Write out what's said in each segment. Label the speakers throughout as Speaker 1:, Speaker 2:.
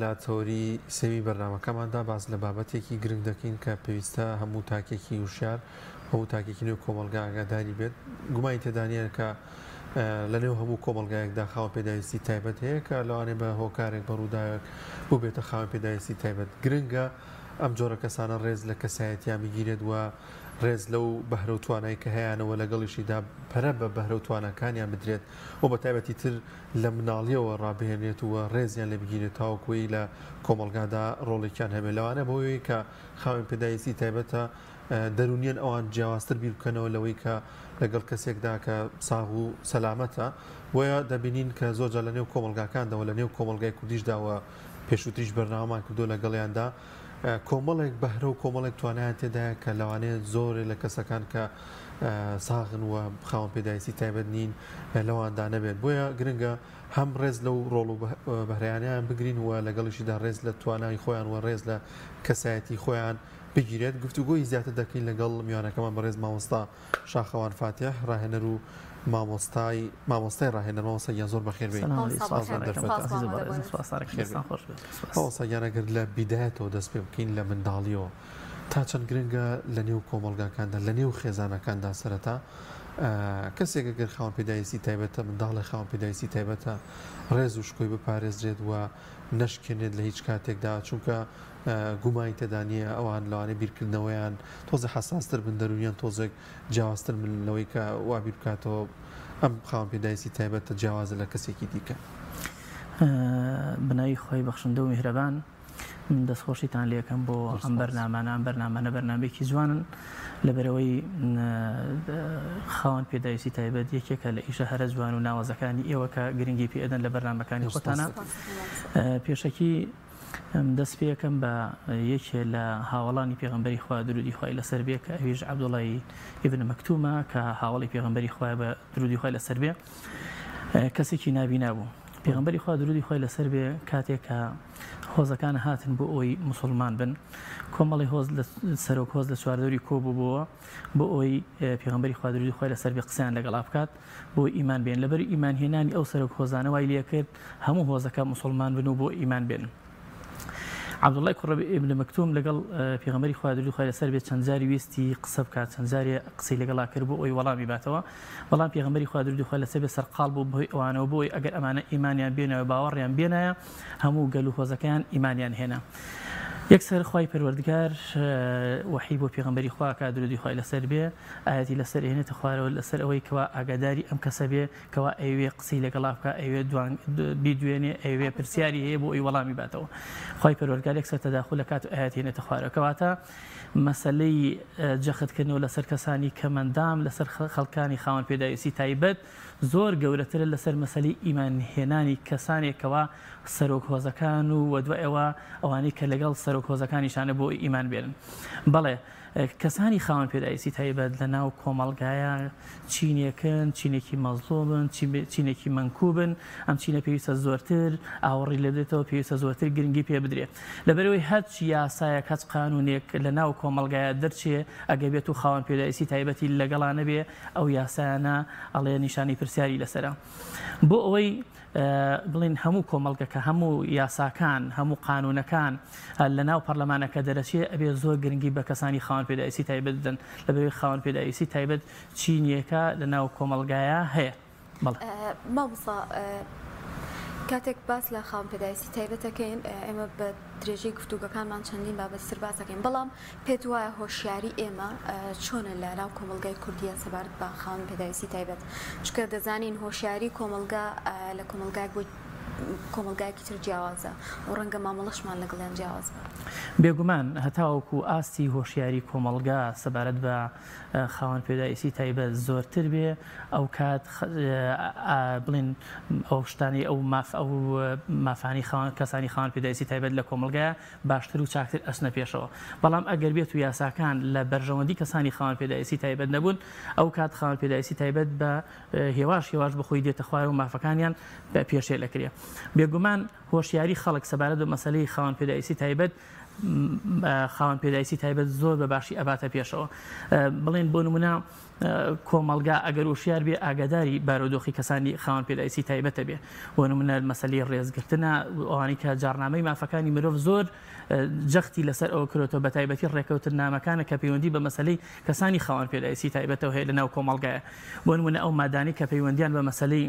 Speaker 1: لە تۆری سێوی بەرنامەکەماندا باز لە بابەتێکی گرنگ دەکەین کە پێویستە هەموو تاکێکی وشار هەموو تاکێکی نوێ کۆمەلگا ئاگاداری بێت گومانی تێدانە کە لە نێو هەموو کۆمەلگایەکدا خاوەن پێداویستی تایبەت هەیە کە لەوانێ بە هۆکارێک بەڕووداوێک بوو بێتە خاوەن پێداویستی تایبەت گرنگە ئەم جۆرە کەسانە ڕێز لە کەسایەتیان بگیرێت وە ڕێز لەو بەهرە و توانایی کە هەیەەوە لەگەڵیشیدا پەرە بە بەهرە و توانەکانیان بدرێت و بە تایبەتی تر لە مناڵیەوە ڕابهێنێت وە ڕێزیان لێ بگیرێت تاوەکوی لە کۆمەلگادا ڕۆڵێکیان هەبێت لەوانە بۆیەوەی کە خاوەن پێداویستی تایبەتە دەرونیان ئەوان جیاوازتر بیر بکەنەوە لەوەی کە لەگەڵ کەسێکدا کە ساغ و سەلامەتە وە دەبینین کە زۆرجار لە نێو کۆمەلگاکاندەوە لە نێو کۆمەلگای کوردیشداوە پێشووتریش بەرنامەمان کردو لەگەڵیاندا کۆمەڵێک بەهرە و کۆمەڵێک توانایان تێدایە کە لەوانەیە زۆرێ لە کەسەکان کە ساغن وە خاوەن پێداویستی تایبەت نین لەواندا نەبێت بۆیە گرنگە هەم ڕێز لەو ڕۆڵ و بەهرەیانیان بگرین وە لەگەڵیشیدا ڕێز لە توانای خۆیان وە ڕێز لە کەسایەتی خۆیان بگیرێت گفتوگۆی زیاتر دەکەین لەگەڵ میوانەکەمان بەڕێز مامۆستا شاخەوان فاتح ڕاهێنەر و مامۆستای ڕاهێنەر مامۆستا یان زۆر بەخێر بێت هەوڵسەگیانەگەر لە بیدایەتەوە دەست پێ بکەین لە منداڵیەوە تا چەند گرنگە لە نێو کۆمەلگاکاندا لە نێو خێزانەکاندا سەرەتا کەسێک گەر خاوەن پێداویستی تایبەتە منداڵی خاوەن پێداویستی تایبەتە ڕێز و شکۆی بپارێزرێت وە نەشکێنێت لە هیچ کاتێکدا چونکە گومانی تێدانە ئەوان لەوانێ بیرکردنەوەیان تۆزە حساستر بن دەرونیان تۆزێک جیاوازتر من لەوەی کە وابیر بکاتەوە ئەم خاوەن پێداویستی تایبەتە جیاوازە لە کەسێکی دیکە
Speaker 2: بنای خۆی بەخشندە و میهرەبان من دەستخۆشیتان لێکم بۆ ئەم بەرنامانە بەرنامێکی جوانن لەبەرەوەی خاوەن پێداویستی تایبەت یەکێکە لە ئیشە هەرە جوان و ناوازەکانی ئێوە کە گرنگی پێدەن لە بەرنامەکانی خۆتانە پێشەکی دەست پێەکەم بە یەکێ لە هاوڵانی پێغەمبەری خوا درودی خوای لەسەر بێ کە ئەویش عەبدوڵای ئیبن مەکتومە کە هاوڵی پێغەمبەری خوا بە درودی خوای لەسەر بێ کەسێکی نابینا بوو پێغەمبەری خوا درودی خوای لەسەر بێ کاتێک کە هۆزەکان هاتن بۆ ئەوی موسڵمان بن کۆمەڵی هۆز سەرۆک هۆز لە چواردەوری کۆبوو بووە بۆ ئەوی پێغەمبەری خوا درودی خوای لەسەر بێ قسەیان لەگەڵا بکات بۆ ئیمان بێن لەبەر ئیمانهێنانی ئەو سەرۆک هۆزانە وای لێ کرد هەموو هۆزەکە موسڵمان بن و بۆ ئیمان بێن عەبدوڵای کوڕە ئیبن مەکتوم لەگەڵ پێغەمبەری خوا درودی خوای لەسەر بێ چەند جاری ویستی قسە بکات چەند جاری قسەی لەگەڵا کرد بۆ ئەوی وەڵامی باتەوە بەڵام پێغەمبەری خوا درودی خوای لەسەر بێ سەرقاڵ بوو بۆی ئەوانەوە بۆی ئەگەر ئەمانە ئیمانیان بێنەوە باوەڕیان بێنایە هەموو گەل و هۆزەکەیان ئیمانیان هێنا یەکسەر خوای پەروەردگار وحی بۆ پێغەمبەری خوا کە درودی خوای لەسەر بێ ئاەتی لەسەر هێنێتە خوارەوە لەسەر ئەوەی کەوا ئاگاداری ئەم کەسە بێ کەوا ئەوێ قسەی لەگەڵا بکە ئەوێ بیدوێنێ ئەوێ پرسیاری هەیە بۆ ئەوی وەڵامی باتەوە خوای پەروەردگار یەکسەر تەداخل دەکات و ئاەت هێنێتە خوارەوە کەواتە مەسەلەی جەختکردنەوە لەسەر کەسانی کە مەندام لەسەر خەڵکانی خاوەن پێداویستی تایبەت زۆر گەورەترە لەسەر مەسەلەی ئیمانهێنانی کەسانێکەوە سەرۆک هۆزەکان و وەدوای ئەوانەی کە لەگەڵ سەرۆک هۆزەکانیشانە بۆ ئیمان بێنن بەڵێ کەسانی خاوەن پێداویستی تایبەت لە ناو کۆمەڵگایە چینێکن چینێکی مەزلومن چینێکی منکوبن ئەم چینە پێویستە زۆرتر ئاوەڕی لێ بدرێتەوە پێویستە زۆرتر گرنگی پێ بدرێت لەبەرەوەی هەرچ یاسایەک هەچ قانونێک لە ناو کۆمەڵگایە دەرچێ ئەگە بێت و خاوەن پێداویستی تایبەتی لەگەڵانە بێ ئەو یاسایانە ئەڵێ نیشانی پرسیاری لەسەرە بۆ ئەوەی بڵین هەموو کۆمەڵگەکە هەموو یاساکان هەموو قانونەکان لە ناو پەرلەمانەکە دەرەچێ ئەبێ زۆر گرنگی بە کەسانی خاوەن پێداویستی تایبەت بدەن لەبەرەوەی خاوەن پێداویستی تایبەت چینیەکە لە ناو کۆمەڵگایە هەیە
Speaker 3: مامۆستا کاتێک باس لە خاوەن پێداویستی تایبەتەکەین ئێمە بە درێژەی گفتوگەکانمان چەندین بابەت باسەکەین بەڵام پێت وایە هۆشیاری ئێمە چۆنە لە ناو کۆمەلگای کوردیە سەبارەت بە خاوەن پێداویستی تایبەت چونکە دەزانین هۆشیاری کۆمەلگا لە کۆمەلگایەک بۆ کۆمەلگایەکی تر جیاوازە و ڕەنگە مامەڵەشمان لەگەڵیان جیاواز بە
Speaker 2: بێگومان هەتاوەکو ئاستی هۆشیاری کۆمەلگا سەبارەت بە خاوەن پێداویستی تایبەت زۆرتر بێ ئەو کات بڵین ئەو شتانی ئەو مافانی کەسانی خاوەن پێداویستی تایبەت لە کۆمەلگایە باشتر و چاکتر ئەچنە پێشەوە بەڵام ئەگەر بێت و یاساکان لە بەرژەوەندی کەسانی خاوەن پێداویستی تایبەت نەبوون ئەو کات خاوەن پێداویستی تایبەت بە هێواش بەخۆی دێتە خوارە و مافەکانیان پێشێ لەکرێ بێگومان هۆشیاری خەڵک سەبارەت بە مەسەلەی خاوەن پێداویستی تایبەت خاوەن پێداویستی تایبەت زۆر بە باشی ئەباتە پێشەوە. بڵێن بۆ نمونە کۆمەلگا ئەگەر وشیار بێ ئاگاداری بارودۆخی کەسانی خاوەن پێداویستی تایبەتە بێ، بۆ نمونە مەسەلەی ڕێزگرتنە ئەوانەی کە جارنامەی مافەکانی مرۆڤ زۆر جەختی لەسەر ئەوە کرۆتەوە بە تایبەتی ڕێکەوتن نامەکانە کە پەیوەندی بە مەسەلەی کەسانی خاوەن پێداویستی تایبەتەوە هەیە لەناو کۆمەلگایە. بۆ نمونە ئەو مادانی کە پەیوەندیان بە مەسەلەی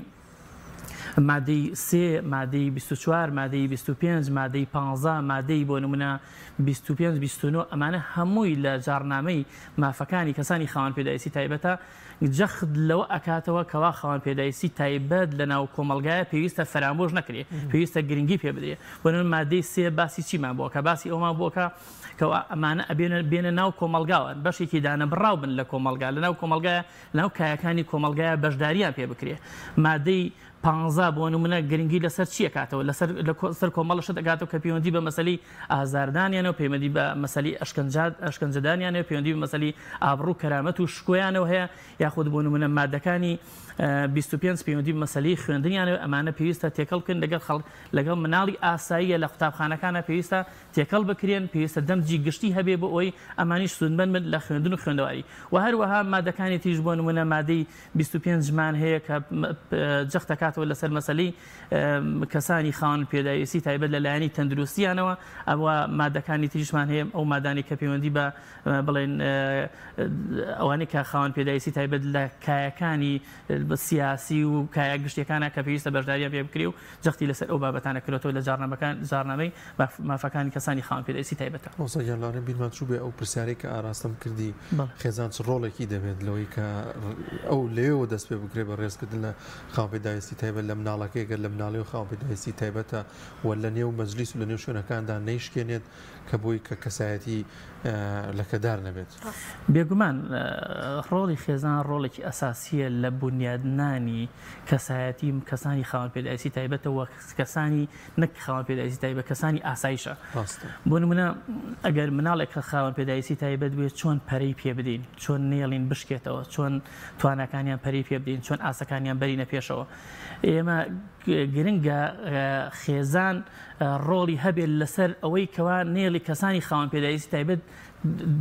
Speaker 2: مادەی 3 مادەی 24 مادەی 25 مادەی 15 مادەی بۆ نمونە 25 29 ئەمانە هەمووی لە جارنامەی مافەکانی کەسانی خاوەن پێداویستی تایبەتە جەخت لەوە ئەکاتەوە کەوا خاوەن پێداویستی تایبەت لە ناو کۆمەلگایە پێویستە فەرامۆژ نەکرێ، پێویستە گرنگی پێ بدرێ. بۆ نمونە مادەی 3 باسی چیمان بووە کە باسی ئەومان بووە کەوا ئەمانە بێنە ناو کۆمەلگاوە، بەشێکی دانەبڕاو بن لە کۆمەلگا، لە ناو کۆمەلگایە لەناو کایەکانی کۆمەلگایە بەشداریان پێ بکرێ. مادەی 15 بۆ نمونە گرنگی لەسەر چی ئەکاتەوە لەسەر کۆمەڵەشت ئەکاتەوە کە پەیوەندی بە مەسەلەی ئازاردانیانەوە، پەیوەندی بە مەسەلەی ئەشکەنجەدانیانەوە، پەیوەندی بە مەسەلەی ئابڕوو کەرامەت و شکۆیانەوە هەیە، یاخود بۆ نمونە مادەکانی 25 پەیوەندی بە مەسەلەی خوێندنیانەوە، ئەمانە پێویستە تێکەڵ بکەن لەگەڵ مناڵی ئاساییە لە قوتابخانەکانە پێویستە تێکەڵ بکرێن، پێویستە دەمجی گشتی هەبێ بۆ ئەوەی ئەمانیش سودمەند لە خوێندن و خوێندەواری. و هەروەها مادەکانی تریش بۆ نمونە مادەی 25 مان هەیە کە جەختەکاتەوە لەسەر مەسەلەی کەسانی خاوەن پێداویستی تایبەت لەلایەنی تەندروستیانەوە. ئەوە مادەکانی تریشمان هەیە، ئەو مادانی کە پەیوەندی بە بڵێن ئەوانەی کە خاوەن پێداویستی تایبەت لە کایەکانی سیاسی و کایە گشتیەکانە کە پێویستە بەشداریان پێ بکرێ و جەختی لەسەر ئەو بابەتانە کرێتەوە لە جارنامەی مافەکانی کەسانی خاوەن پێداویستی تایبەتە.
Speaker 1: ئۆسەگیانڵانە بیرمان چوو بێ ئەو پرسیارەی کە ئاراستەم کردی خێزان چ ڕۆڵێکی دەبێت لەوەی کە ئەو لێەوە دەست پێ بکرێ بە ڕێزکردن لە خاوەن پێداویستی تایبەت لە مناڵەکەیگە لە مناڵی و خاوەن پێداویستی تایبەتە و لە نێو مەجلیس و لە نێو شوێنەکاندا نەیشکێنێت کە بۆی کە کەسایەتی لەکەدار نەبێت.
Speaker 2: بێگومان ڕۆڵی خێزان ڕۆڵێکی ئەساسیە لە بنیادنانی کەسایەتی کەسانی خاوەن پێداویستی تایبەتەوە، کەسانی نەک خاوەن پێداویستی تایبەت کەسانی ئاسایشە. بۆ نمونە ئەگەر مناڵێک کە خاوەن پێداویستی تایبەت بێت چۆن پەرەی پێ بدەین، چۆن نێڵین بشکێتەوە، چۆن توانەکانیان پەرەی پێ بدەین، چۆن ئاسەکانیان بەرینە پێشەوە. ئێمە گرنگە خێزان ڕۆڵی هەبێت لەسەر ئەوەی کەوا نێڵی کەسانی خاوەن پێداویستی تایبەت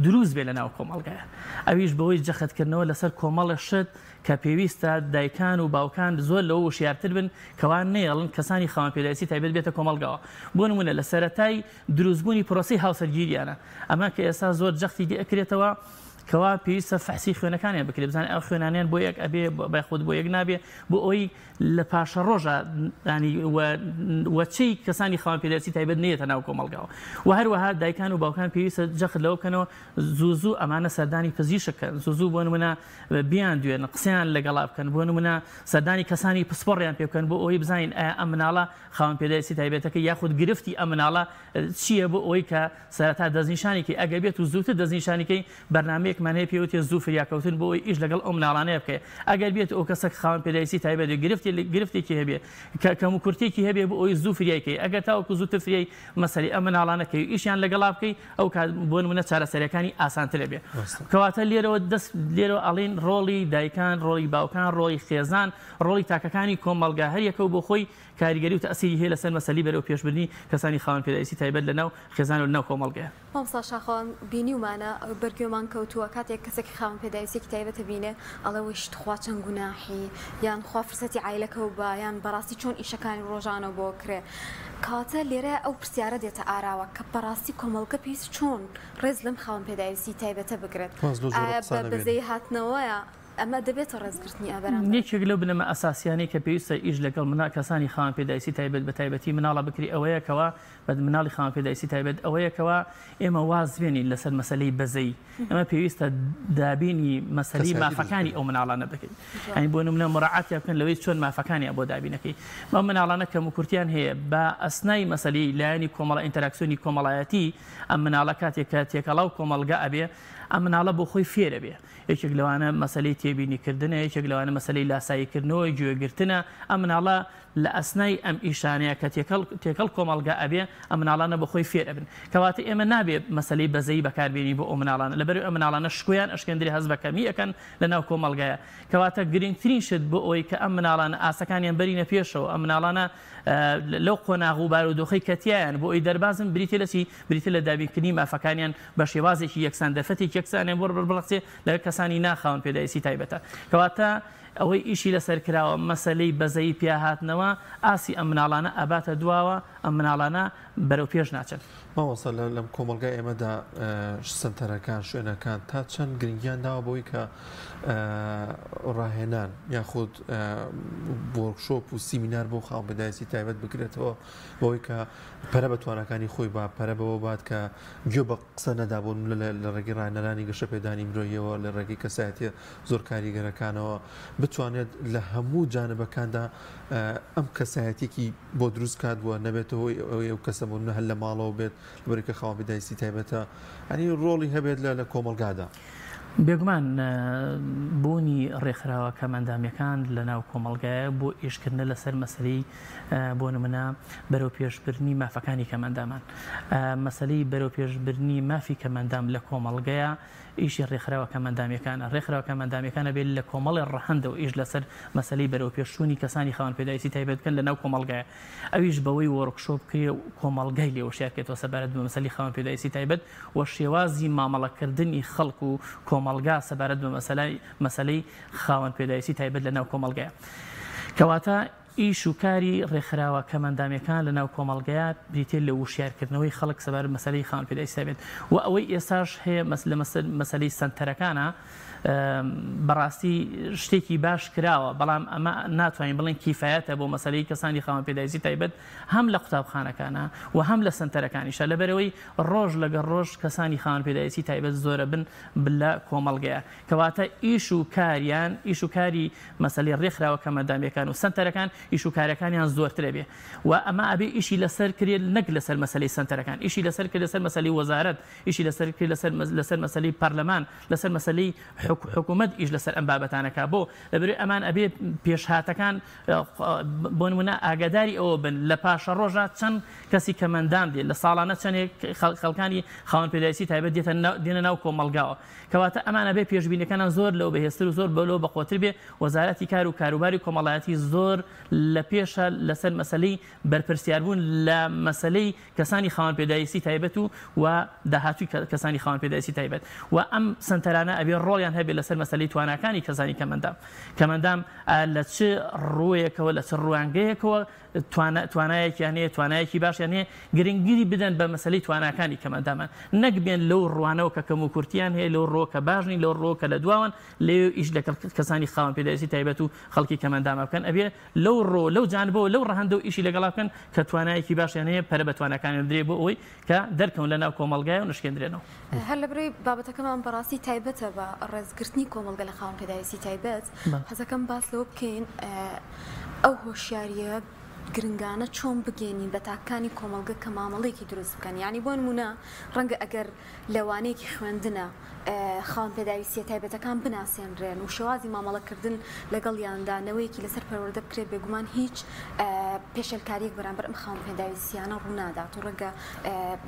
Speaker 2: دروست بێ لە ناو کۆمەڵگایە. ئەویش بەوەی جەختکردنەوە لەسەر کۆمەڵە شت کە پێویستە دایکان و باوکان زۆر لەوە وشیارتر بن کەوا نێڵن کەسانی خاوەن پێداویستی تایبەت بێتە کۆمەڵگاوە. بۆ نمونە لە سەرەتای دروستبوونی پرۆسی هاوسەرگیریانە، ئەمە کە ئێستا زۆر جەختی ئەکرێتەوە کەوا پێویستە فەحسی خوێنەکانیان بکرێت، بزانێت ئەو خوێنانیان بۆ یەک ئەبێ بەخود بۆ یەک نابێ، بۆ ئەوی لە پاشە ڕۆژە وەچەی کەسانی خاوەن پێداویستی تایبەت نێتە ناو کۆمەڵگاوە. و هەروەها دایکان و باوکان پێویستە جەخت لەوە بکەنەوە زوو ئەمانە سەردانی پزیشکەکەن، زوو بۆ نمونە بیان دوێن قسەیان لەگەڵا بکەن، بۆ نمونە سەردانی کەسانی پسپۆڕیان پێ بکەن بۆ ئەوەی بزانین ئایا ئەم مناڵە خاوەن پێداویستی تایبەتەکە یاخود گرفتی ئەم مناڵە چییە، بۆ ئەوەی کە سەرەتا دەستنیشانێکی ئەگەر بێت و زووتر دەستنیشانەکەی بەرنامەیەکمان هەیە پێوتێ زوو فریاکەوتن بۆ ئەوەی ئیش لەگەڵ ئەو مناڵانەیە بکەیت. ئەگەر بێت ئەو کەسە خاوەن پێداویستی تایبەت گرفتێکی هەبێ کەم و کورتێکی هەبێ بۆ ئەوەی زوو فریایکەی، ئەگەر تاوەکو زووتر فریای مەسەلەی ئەم مناڵانەکەی ئیشیان لەگەڵا بکەی، ئەو کات بۆ نمونە چارەسەریەکانی ئاسانتر بێ. کەواتە لێرەوە ئەڵێن ڕۆڵی دایکان، ڕۆڵی باوکان، ڕۆڵی خێزان، ڕۆڵی تاکەکانی کۆمەڵگا هەر یەکە و بۆ خۆی کاریگەری و تەئسیری هەیە لەسەر مەسەلەی بەرەو پێشبردننی کەسانی خاوەن پێداویستی تایبەت لەناو خێزان و لەناو کۆمەڵگەیە.
Speaker 3: مامۆستا شاخەوان بینیومانە بەرگێمان کەوتووە کاتێک کەسێکی خاوەن پێداویستێکی تایبەتە بینێ ئەڵێ وشت خوا چەند گوناحی یان خوا فرسەتی عایلەکە و بە یان بەڕاستی چۆن ئیشەکانی ڕۆژانە بۆ کرێ. کاتە لێرە ئەو پرسیارە دێتە ئاراوە کە بەڕاستی کۆمەڵگە پێویست چۆن ڕێز لەم خاوەن پێداویستی تایبەتە بگرێت، بەزەی هاتنەوەیە ئەمە دەبێتە ڕێزگرتنی ئەبەران.
Speaker 2: یەکێک لەو بنەمە ئەساسیانەی کە پێویستە ئیش لەگەڵ کەسانی خاوەن پێداویستی تایبەت بە تایبەتی مناڵە بکری ئەوەیەکەوە بە مناڵی خاوەن پێداویستی تایبەت ئەوەیەکەوە ئێمە واز بێنین لەسەر مەسەلەی بەزەی، ئەمە پێویستە دابینی مەسەلەی مافەکانی ئەو مناڵانە بکەین. ئەنی بۆ نمونە مراعاتیان بکەن لەوەی چۆن مافەکانی بۆ دابینەکەی. ئەم مناڵانە کەم و کورتیان هەیە بە ئەسنای مەسەلەی لایەنی کۆمەڵە ئینتەراکسیۆنی کۆمەڵایەتی ئەم مناڵە کاتێک کە تێکەڵاو کۆمەڵگا ئەبێ ئەم مناڵە بۆ خۆی فێرە بێ یەکێک لەوانە مەسەلەی تێبینیکردنە یەکێک لەوانە مەسەلەی لاساییکردنەوەی گوێگرتنە ئەم مناڵە لە ئەسنای ئەم ئیشانەیە کە تێکەڵ کۆمەڵگا ئەبێ ئەم مناڵانە بەخۆی فێر ئەبن کەواتە ئێمە نابێت مەسەلەی بەزەی بەکاربێنی بۆ ئەو مناڵانە لەبەر ئەم مناڵانە شکۆیان ئەشکێندری هەز بە کەمی ئەەکەن لەناو کۆمەڵگایە کەواتە گرنگترین شت بۆ ئەوەی کە ئەم مناڵانە ئاسەکانیان بەرینە پێشەوە ئەم مناڵانە لەو قۆناغ و بارودۆخەی کەتیایان بۆ ئەوی دەربازن بریتە لەچی بریتە لە دابینکردنی مافەکانیان بە شێوازێکی یەکسان دەرفەتێک یەکسانیان بۆ بڵقسێ لە کەسانی ناخاون پێداویستی تایبەتە کەواتە ئەوەی ئیشی لەسەر کراوە مەسەلەی بەزەی پیاهاتنەوە ئاسی ئەم مناڵانە ئەباتە دواوە ئەم مناڵانە بەرەو پێش ناچن
Speaker 1: ماوەسە لەم کۆمەلگای ئێمەدا سنتەرەکان شوێنەکان تا چەند گرنگیان داوە بۆی کە ڕاهێنان یاخود وەرکشۆپ و سیمینار بۆ خاوەن پێداویستی تایبەت بکرێتەوە بەوەی کە پەرە بە توانەکانی خۆی با پەرە بەوە بات کە گوێ بە قسە نەدابوون لە ڕێگەی ڕاهێنەرانی گەشە پێدانی مرۆییەوە لە ڕێگەی کەسایەتی زۆر کاریگەرەکانەوە بتوانێت لە هەموو جانبەکاندا ئەم کەسایەتێکی بۆ دروست کات بووە نەبێتەوە ئەو کەسەبوون هەل لە ماڵەوە بێت لەبەرەوەی کە خاوەن پێداویستی تایبەتە ئەنی ڕۆڵی هەبێت لە کۆمەلگادا
Speaker 2: بێگومان بوونی ڕێکخراوە کەمەندامیەکان لە ناو کۆمەڵگایە بۆ ئیشکردنە لەسەر مەسەلەی بۆ نمونە بەرەو پێشبردنی مافەکانی کەمەندامان مەسەلەی بەرەو پێشبردنی مافی کەمەندام لە کۆمەڵگەیە ئیشی ڕێکخراوە کەمەندامیەکانە ڕێکخراوە کەمەندامیەکانە بێت لە کۆمەڵی ڕەهەندەوە ئیش لەسەر مەسەلەی بەرەو پێشوونی کەسانی خاوەن پێداویستی تایبەت بکەن لە ناو کۆمەڵگایە ئەویش بەوەی وەرکشۆپ کرێ کۆمەڵگای لێ وشارکێتەوە سەبارەت بە مەسەلەی خاوەن پێداویستی تایبەت و شێوازی مامەڵەکردنی خەڵک و کۆمەڵگا سەبارەت بە مەسەلەی خاوەن پێداویستی تایبەت لە ناو کۆمەڵگایە کەواتە ئیش و کاری ڕێکخراوە کەمەندامیەکان لە ناو کۆمەڵگەیە بریتێ لە وشیارکردنەوەی خەڵک سەبارەت مەسەلەی خاوەن پێداویستی تایبەت و ئەوەی ئێستاش هەیە لە مەسەلەی سەنتەرەکانە بەڕاستی شتێکی باش کراوە بەڵام ئەمە ناتوانین بڵێن کیفایەتە بۆ مەسەلەی کەسانی خاوەن پێداویستی تایبەت هەم لە قوتابخانەکانە و هەم لە سەنتەرەکانیشە لەبەرەوەی ڕۆژ لەگەڵ ڕۆژ کەسانی خاوەن پێداویستی تایبەت زۆرە بن لە کۆمەڵگەیە کەواتە ئیش و کاری مەسەلەی ڕێکخراوە کەمەندامیەکان و سەنتەرەکان ئیش و کارەکانیان زۆرترە بێ و ئەمە ئەبێ ئیشی لەسەر کرێت نەک لەسەر مەسەلەی سەنتەرەکان ئیشی لەسەر کرد لەسەر مەسەلەی وەزارەت ئیشی لەسەر مەسەلەی پەرلەمان لەسەر مەسەلەی حکوومەت ئیش لەسەر ئەم بابەتانەکە بۆ لەبەر ئەمان ئەبێ پێشهاتەکان بۆ نمونە ئاگاداری ئەوە بن لە پاشە ڕۆژە چەند کەسی کەمەندان دێت لە ساڵانە چەندێک خەڵکانی خاوەن پێداویستی تایبەت دێنە ناو کۆمەڵگاوە کەواتە ئەمانە بێ پێشبینیەکانان زۆر لەو بەهێزتر و زۆر بەلەوە بەخۆتر بێ وەزارەتی کار و کاروباری کۆمەڵایەتی زۆر لە پێشە لەسەر مەسەلەی بەرپرسیاربوون لە مەسەلەی کەسانی خاوەن پێداویستی تایبەت و داهاتووی کەسانی خاوەن پێداویستی تایبەت و ئەم سەنتەرانە ئەبێ ڕۆڵیان هەبێت لەسەر مەسەلەی تواناکانی کەسانی کەمەندام لە چ ڕوویەکەوە لە چ ڕوانگەیەکەوە توانایەکیان هەیە توانایەکی باشیان هەیە گرنگگیری بدەن بە مەسەلەی تواناکانی کەمەندامان نەکبێن لەو ڕوانەوە کە کەم و کورتیان هەیە لەو ڕۆکە باشنی لەو ڕۆکە لە دواوان لێ ئیش لە کەسانی خاوەن پێداویستی تایبەت و خەڵکی کەمەندامە بکەن ئەبێ لەو جانبەوە لەو ڕەهەندەوە ئیشی لەگەڵا بکەن کە توانایەکی باشیان هەیە پەرە بە توانەکانیان درێ بۆ ئەوەی کە دەرکەون لە ناو کۆمەڵگایە و نشکێندرێنەوە
Speaker 3: هەر لەبەرەوەی بابەتەکەمان بەڕاستی تایبەتە بە ڕێزگرتنی کۆمەڵگە لە خاوەن پێداویستی تایبەت حەزەکەم باس لەوە بکەین ئەو هۆشیاریە گرنگانە چۆن بگەینین بە تاکانی کۆمەڵگە کە مامەڵەیەکی دروست بکەن یعنی بۆ نمونە ڕەنگە ئەگەر لەوانەیەکی خوێندنە خاوەن پێداویستی تایبەتەکان بناسێنرێن و شێوازی مامەڵەکردن لەگەڵیاندانەوەیکی لەسەر پەروەردە بکرێت بێگومان هیچ پێشەلکاریەک بەرامبەر ئەم خاوەن پێداویستیانە ڕوونادات و ڕەنگە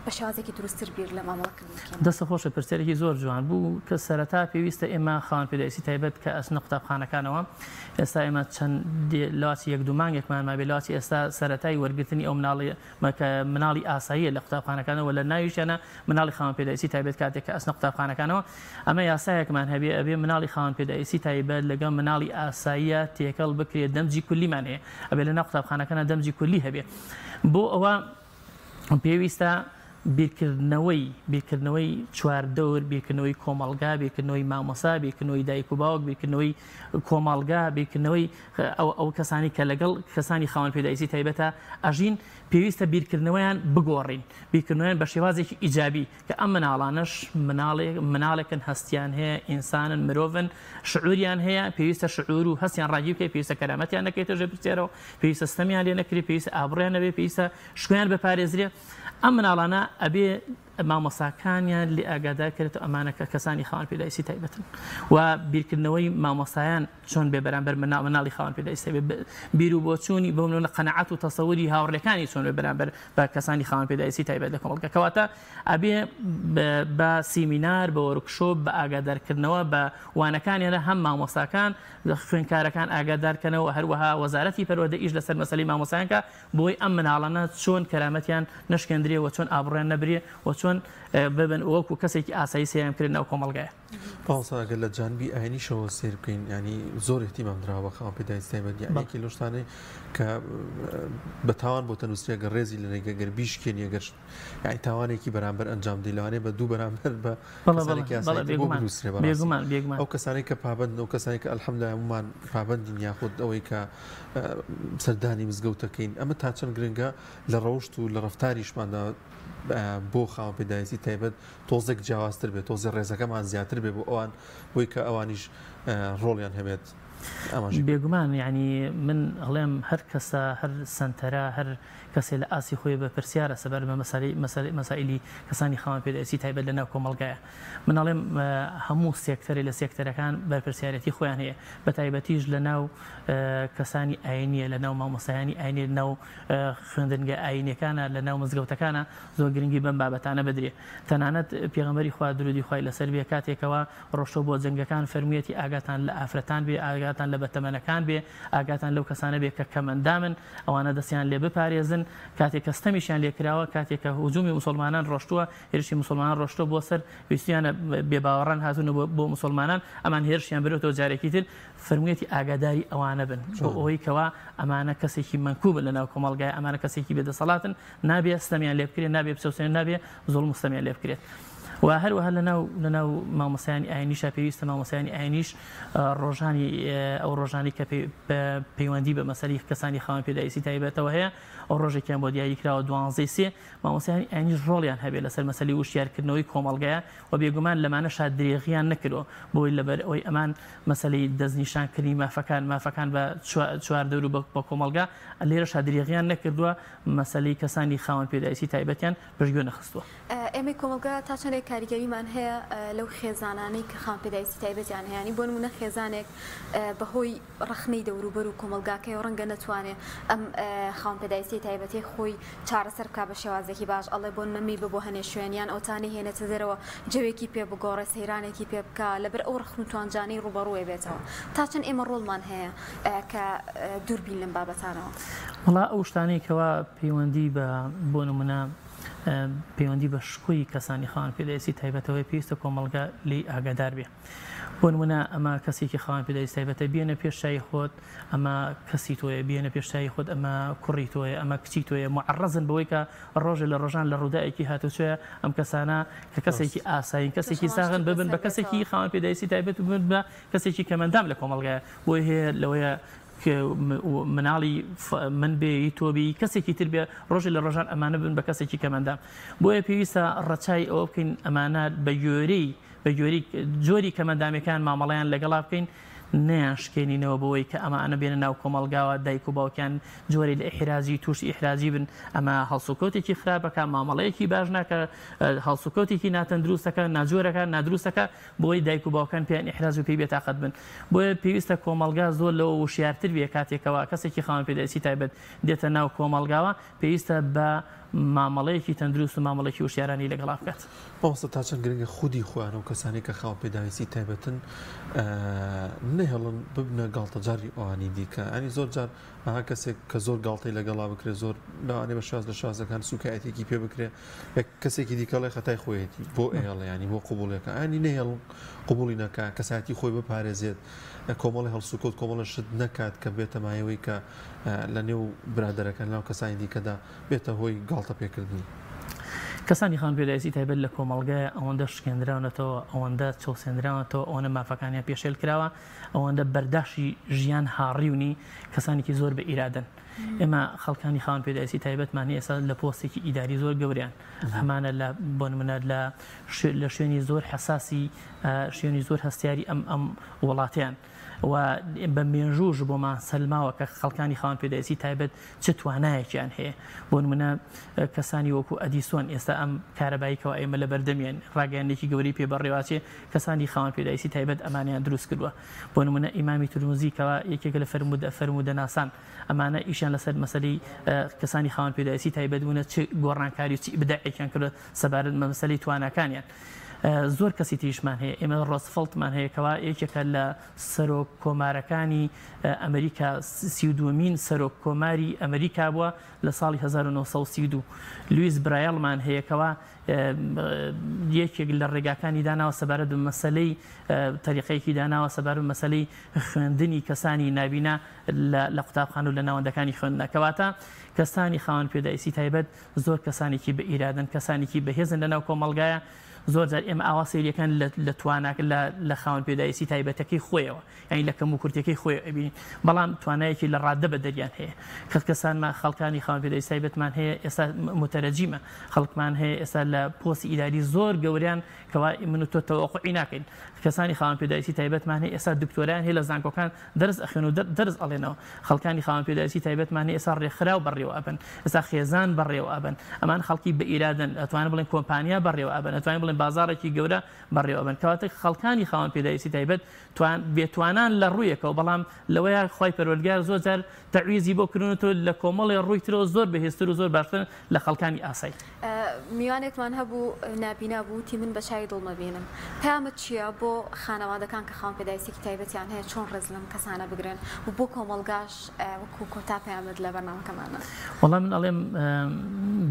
Speaker 3: بە شێوازێکی دروستتر بیر لە مامەڵەکردن
Speaker 2: دەستە خۆشە پرسیارێکی زۆر جوان بوو کە سەرەتا پێویستە ئێمە خاوەن پێداویستی تایبەت کە ئەچنە قوتابخانەکانەوە ئێستا ئێمە چەند لەواسی یەک دوو مانگێکمان مابێ لەواسی ئێستا سەرەتای وەرگرتنی ئەو مناڵی ئاساییە لە قوتابخانەکانەوە لە ناویشیانە مناڵی خاوەن پێداویستی تایبەت کاتێک کە ئەچنە قوتابخانەکانەوە ئەمە یاسایەکمان ئەبێ مناڵی خاوەن پێداویستی تایبەت لەگەڵ مناڵی ئاساییە تێکەڵ بکرێت دەمجی کولیمان هەیە ئەبێ لە ناو قوتابخانەکانە دەمجی کولی هەبێ بۆ ئەوە پێویستە بیرکردنەوەی چواردەور بیرکردنەوەی کۆمەڵگا بیرکردنەوەی مامۆسا بیرکردنەوەی دایک و باوک بیرکردنەوەی کۆمەڵگا بیرکردنەوەی ئەو کەسانی کە لەگەڵ کەسانی خاوەن پێداویستی تایبەتە ئەژین پێویستە بیرکردنەوەیان بگۆڕین بیرکردنەوەیان بە شێوازێکی ئیجابی کە ئەم مناڵانەش مناڵێکن هەستیان هەیە ئینسانن مرۆڤن شعوریان هەیە پێویستە شعور و هەستیان ڕاگیر بکەیت پێویستە کەرامەتیان نەکەیتە ژێر پرسیارەوە پێویستە ستەمیان لێ نەکرێت پێویستە ئابڕیان نەبێت پێویستە شکۆیان بپارێزرێ ئەم مناڵانە مامۆستاکانیان لێ ئاگادار کرێت و ئەمانە کە کەسانی خاوەن پێداویستی تایبەتن و بیرکردنەوەی مامۆستایان چۆن بێ بەرامبەر مناڵی خاوەن پێداویستی تایبەت بیر و بۆچوونی بەونە قەنەعەت و تەسەووری هاوڕێکانی چۆن بێ بەرامبەر بە کەسانی خاوەن پێداویستی تایبەت لە کۆمەڵگە کەواتە ئەبێ بە سیمینار بە وەرکشۆپ بە ئاگادارکردنەوە بە وانەکانیانە هەم مامۆستاکان خوێندکارەکان ئاگادارکەنەوە هەروەها وەزارەتی پەروەردە ئیش لەسەر مەسەلەی مامۆستایانکە بۆی ئەم مناڵانە چۆن کەرامەتیان نشکێندرێ و چۆن ئابڕێن نەبرێ و چۆن ببن وەکو کەسێکی ئاسایی سیان کرد ناو کۆمەڵگایە.
Speaker 1: پاڵساگەر لە جانبی ئاینیشەوە سیر بکەین ینی زۆر احتیمام درراوە بە خاوەن پێداویستی تایبەت یانێکی لەو شتانەی کە بە تاوان بۆ تەنووسریە گەر ڕێزی لەنێگە گەر بیشکێنی گەر یعنی تاوانێکی بەرامبەر ئەنجام دەی لەوانەیە بە دوو بەرامبەر بە کەسانێکی ئاسایی بۆ بنووسرێ بەڕاستی ئەو کەسانەی کە پابەند ئەو کەسانی کە ئەلحەمدولیلا هەمومان پابەندین یاخود ئەوەی کە سەردانی مزگەوتەکەین ئەمە تا چەند گرنگە لە ڕەوشت و لە ڕەفتاریشماندا بۆ خاوەن پێداویستی تایبەت تۆزێک جیاوازتر بێت تۆزێ ڕێزەکەمان زیاتر بێ بۆ ئەوان بۆی کە ئەوانیش ڕۆڵیان هەبێت.
Speaker 2: بێگومان یعنی من هەڵێم هەر کەسە هەر سنتەرە هەر کەسێ لە ئاسی خۆی بە پرسیارە سەبەر بە مەسائلی کەسانی خاوەن پێداویستی تایبەت لە ناو کۆمەڵگایە من هەڵێم هەموو سێکتەرێ لە سێکتەرەکان بەرپرسیارەتی خۆیان هەیە بە تایبەتیش لە ناو کەسانی ئاینیە لە ناو مامۆستایانی ئاینی لە ناو خوێندنگە ئاینیەکانە لە ناو مزگەوتەکانە زۆر گرنگی بەم بابەتانە بدرێ تەنانەت پێغەمبەری خوا درودی خوای لەسەر بێ کاتێکەوە ڕۆشتۆ بۆ جەنگەکان فەرموویەتی ئاگاتان لە ئافرەتان بێ ئاگاتان لە بەتەمەنەکان بێ ئاگاتان لەو کەسانە بێ کە کەمەندامن ئەوانە دەستیان لێ بپارێزن کاتێک کەستەمیشیان لێکراوە کاتێک کە هجومی مسلمانان ڕۆشتووە هێرشی مسلمانان ڕۆشتۆ بۆ سەر ویستیانە بێباوەڕان هاتوون بۆ مسلمانان ئەمان هێرشیان برێتەوە جارێکی تر فەرموویەتی ئاگاداری ئەوانە بن بۆ ئەوەی کەوا ئەمانە کەسێکی منکوبن لە ناو کۆمەڵگای ئەمانە کەسێکی بێدەسەڵاتن نابێ ستەمیان لێ بکرێت نابێ بچەوسێن نابێ زۆڵم ستەمیان لێ بکرێت. و هەروەها لە ناو مامۆستایانی ئاینیشە پێویستە مامۆستایانی ئاینیش ڕۆژانی ئەو ڕۆژانی کە پەیوەندی بە مەسەلی کەسانی خاوەن پێداویستی تایبەتەوە هەیە ئەو ڕۆژێکیان بۆ دیاریکراوە 12 مامۆستایانی ئاینیش ڕۆڵیان هەبێت لەسەر مەسەلی وشیارکردنەوەی کۆمەڵگایە و بێگومان لەمانە شاد درێغیان نەکردەوە بۆی لەبەر ئەوەی ئەمان مەسەلەی دەستنیشانکردنی مافەکان بە چوار دەور بە کۆمەڵگا لێرە شاد درێغیان نەکردووە مەسەلەی کەسانی خاوەن پێداویستی تایبەتیان بەشگوێ نەخستووە.
Speaker 3: ئێمە کۆمەڵگا تا چەندێک کاریگەریمان هەیە لەو خێزانانەی کە خاوەن پێداویستی تایبەتیان هەیە بۆ نمونە خێزانێک بەهۆی ڕەخنەی دەوروبەر و کۆمەلگاکەی ڕەنگە نەتوانێت ئەم خاوەن پێداویستی تایبەتی خۆی چارەسەر بکات بە شێوازێکی باش ئەڵێ بۆ نەمی بە بۆ هەنێ شوێنیان ئەوتانی هێنێتە دەرەوە جەوێکی پێ بگۆڕێ سەیرانێکی پێ بکە لەبەر ئەو ڕەخن و توانجانەی ڕوبەڕوێ بێتەوە تا چەند ئێمە ڕۆڵمان هەیە کە دووربین لەم بابەتانەوە.
Speaker 2: وڵا ئەو شتانەی کەوا پەیوەندی بۆ نمونە پەیوەندی بە شکوی کەسانی خاوەن پێداویستی تایبەتەوەی پێویستە کۆمەڵگا لی ئاگادار بێ بۆ نمونە ئەمە کەسێکی خاوەن پێداویستی تایبەتە بێنە پێشایی خۆت ئەمە کەسی تۆیە بێنە پێشایی خۆت ئەمە کوڕی تۆیە ئەمە کچی تۆیە معڕەزن بەوەی کە ڕۆژە لە ڕۆژان لە ڕووداوێکی هاتوچێە ئەم کەسانە کە کەسێکی ئاسایی کەسێکی ساغن ببن بە کەسێکی خاوەن پێداویستی تایبەت ببن بە کەسێکی کەمەندام لە کۆمەڵگایە بۆی هەیە لەوەیە مناڵی من بێ تۆبی کەسێکی تر بێ ڕۆژی لە ڕۆژان ئەمانە بن بە کەسێکی کەمەندام بۆیە پێویستە ڕەچای ئەوە بکەین ئەمانە بە گوێری جۆری کەمەندامەکان مامەڵەیان لەگەڵا بکەین نەیانشکێنینەوە بەوەی کە ئەمانە بێنە ناو کۆمەڵگاوە دایک و باوکیان جۆری لە ئیحرازی تووشی ئیحرازی بن ئەمە هەڵسوکەوتێکی خراپەکە مامەڵەیەکی باش ناکە هەڵسوکەوتێکی ناتەندروستەکە ناجۆرەکە نادروستەکە بۆی دایک و باوکان پێیان ئیحراز و پێی بێتاقەت بن بۆیە پێویستە کۆمەڵگا زۆر لەوە وشیارتر بێ کاتێکەوە کەسێکی خاوەن پێداویستی تایبەت دێتە ناو کۆمەڵگاوە پێویستە بە مامەڵەیەکی تەندروست و مامەڵێکی وشیارانی لەگەڵا بکات.
Speaker 1: بەڵسە تا چەند گرنگە خودی خۆیان و کەسانی کە خاوەن پێداویستی تایبەتن نەهێڵن ببنە گاڵتەجاری ئەوانی دیکە ئەنی زۆر جار ئەها کەسێک کە زۆر گاڵتەی لەگەڵا بکرێت زۆر لەوانێ بە شاز لە شازەکان سوکایەتێکی پێ بکرێ کەسێکی دیکەڵێ خەتای خۆیەتی بۆ ئێڵە ینی بۆ قوبوڵەکە ئەنی نەهێڵ قوبوڵی نەکە کەساتی خۆی بپارێزێت کۆمەڵی هەڵسوکەوت کۆمەڵە شت نەکات کە بێتە مایەوەی کە لە نێو برادەرەکان ناو کەسانی دیکەدا بێتە هۆی گاڵتە پێکردنی.
Speaker 2: کەسانی خاوەن پێداویستی تایبەت لە کۆمەڵگایە ئەوەندە شکێنراونەتەوە ئەوەندە چەوسێنراونەتەوە ئەوەندە مافەکانیان پێشێل کراوە ئەوەندە بەرداشی ژیان هاڕیونی کەسانێکی زۆر بە ئیرادن ئێمە خەڵکانی خاوەن پێداویستی تایبەتمان ئێستا لە پۆستێکی ئیداری زۆر گەوریان ئەمانە بۆ نمونە لە شوێنی زۆر حساسی شوێنی زۆر هەستیاری ئەم وڵاتیان و بە مێژوش بۆمان سەلماوە کە خەڵکانی خاوەن پێداویستی تایبەت چ توانایەکیان هەیە بۆ نمونە کەسانی وەکو ئەدیسۆن ئێستا ئەم کارەباییکەوە ئێمە لە بەردەمیان ڕاگەیاندێکی گەوری پێبەڕێواچێ کەسانی خاوەن پێداویستی تایبەت ئەمانیان دروست کردووە بۆ نمونە ئیمامی تورموزی کەوا یەکێک لە فەرمودەناسان ئەمانە ئیشیان لەسەر مەسەلەی کەسانی خاوەن پێداویستی تایبەت بوونە چ گۆڕانکاری و چ ئیبداعێکیان کردووە سەبارەت بە مەسەلەی تواناکانیان زۆر کەسی تریشمان هەیە ئێمە ڕۆزفەڵتمان هەیە کەوا یەکێکە لە سەرۆک کۆمارەکانی ئەمریکا 32مین سەرۆک کۆماری ئەمریکا بووە لە ساڵی 1932 لویس برایەڵمان هەیە کەوا یەکێک لە ڕێگاکانی داناوە سەبارەت بە مەسەلەی تەریقەیەکی داناوە سەبارەت بە مەسەلەی خوێندنی کەسانی نابینا لە قوتابخانە و لە ناوەندەکانی خوێندنە کەواتە کەسانی خاوەن پێداویستی تایبەت زۆر کەسانێکی بە ئیرادن کەسانێکی بەهێزن لەناو کۆمەڵگایە زۆر جار ئێمە ئاوا سەیریەکان لە تواناک لە خاوەن پێداویستی تایبەتەکەی خۆیەوە یعنی لە کەم و کورتەکەی خۆی ئەبینی بەڵام توانایەکی لە ڕاددە بە دەریان هەیە کەسانمان خەڵکانی خاوەن پێداویستی تایبەتمان هەیە ئێستا متەرەجیمە خەڵکمان هەیە ئێستا لە پۆستی ئیداری زۆر گەوریان کەوا من و تۆ تەوەقوعی ناکەین کەسانی خاوەن پێداویستی تایبەتمان هەیە ئێستا دکتۆران هەیە لە زانکۆکان دەرس ئەخوێن و دەرس ئەڵێنەوە خەڵکانی خاوەن پێداویستی تایبەتمان هەیە ئێستا ڕێکخراو بەڕێوە ئەبن ئێستا خێزان بەڕێوە ئەبن ئەمان خەڵکی بە ئیرادن ئەتوانن بڵێن کۆمپانیا بەڕێوە ئەبن ئەتوانن بڵێن بازارێکی گەورە بەڕێوە ئەبن کەواتە خەڵکانی خاوەن پێداویستی تایبەت بێتوانان لە ڕوویەکەوە بەڵام لەوەیە خی پەروەردگار زۆر جار تەعویزی بۆ کردنەوە لە کۆمەڵی ڕووی ترەوە زۆر بەهێزتر و زۆر باشتر لە خەڵکانی ئاسایی
Speaker 3: میوانێکمان هەبوو نابینا بووتی من بە چای دڵمەبینم پامت چییە بۆ خانەوادەکان کە خاوەن پێداویستێکی تایبەتیان هەیە چۆن ڕێز لەم کەسانە بگرن و بۆ کۆمەڵگاش وەکو کۆتا پامت لە بەرنامەکەمانە
Speaker 2: وەڵام من ئەڵێم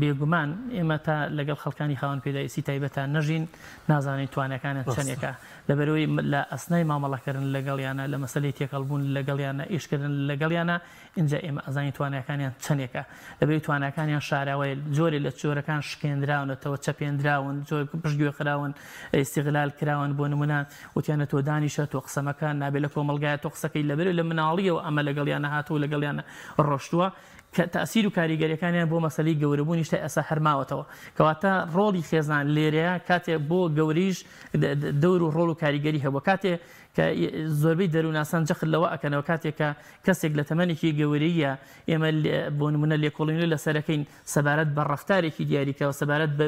Speaker 2: بێگومان ئێمە تا لەگەڵ خەڵکانی خاوەن پێداویستی تایبەتان نەژین نازانین توانەکانیان چەندێکە لەبەرەوەی لە ئەسنای مامەڵەکردن لەگەڵیانە لە مەسەلەی تێکەڵبوون لەگەڵیانە ئیشکردن لەگەڵیانە اینجا ئێمە ئەزانی توانەکانیان چەندێکە لەبەرەوەی توانەکانیان شاراوەیە جۆرێ لە جۆرەکان شکێنراونەتەوە چەپێنراون جۆر پشتگوێ خراون ئیستیغلال کراون بۆ نمونە وتیانە تۆ دانیشە تۆ قسەمەکان نابێت لە کۆمەڵگایە تۆ قسەکەی لەبەرەوەی لە مناڵیەوە ئەمە لەگەڵیانە هاتووە لەگەڵیانە ڕۆشتووە کە تەسیر و کاریگەریەکانیان بۆ مەسەلەی گەورەبوونی شتە ئەسا هەرماوەتەوە کەواتە ڕۆڵی خێزان لێرەیە کاتێک بۆ گەوریش دەور و ڕۆڵ و کاریگەری هەبووە کاتێک کە زۆربەی دەرووناسان جەخت لەوە ئەکەنەوە کاتێک کە کەسێک لە تەمەنێکی گەورەیە ئێمە بۆ نمونە لێکۆڵینی لەسەرەکەین سەبارەت بە ڕەفتارێکی دیاریکراوە سەبارەت بە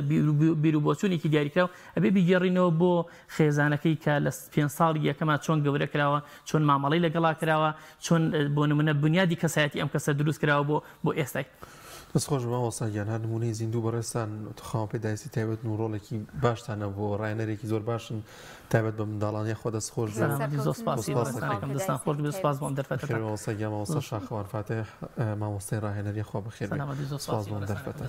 Speaker 2: بیر و بۆچوونێکی دیاریکراوە ئەبێ بیگەڕینەوە بۆ خێزانەکەی کە لە 5 ساڵی یەکەمە چۆن گەورە کراوە چۆن مامەڵەی لەگەڵا کراوە چۆن بۆ نمونە بنیادی کەسایەتی ئەم کەسە دروست کراوە بۆ ئێستای
Speaker 1: دەستخۆش بەوەساگیان هەر نمونەی زیندوو بەڕێستان خاوەن پێداویستی تایبەت و ڕۆڵێکی باشتانە بۆ ڕایەنەرێکی زۆر باشن تایبەت بە منداڵانیە خۆ دەستخۆش
Speaker 2: دەستان خۆش سپاس بۆم
Speaker 1: دەرفەتە مامۆستا شاخەوان فاتح مامۆستای ڕاهێنەری خوا بەخێر سپاس بۆم دەرفەتە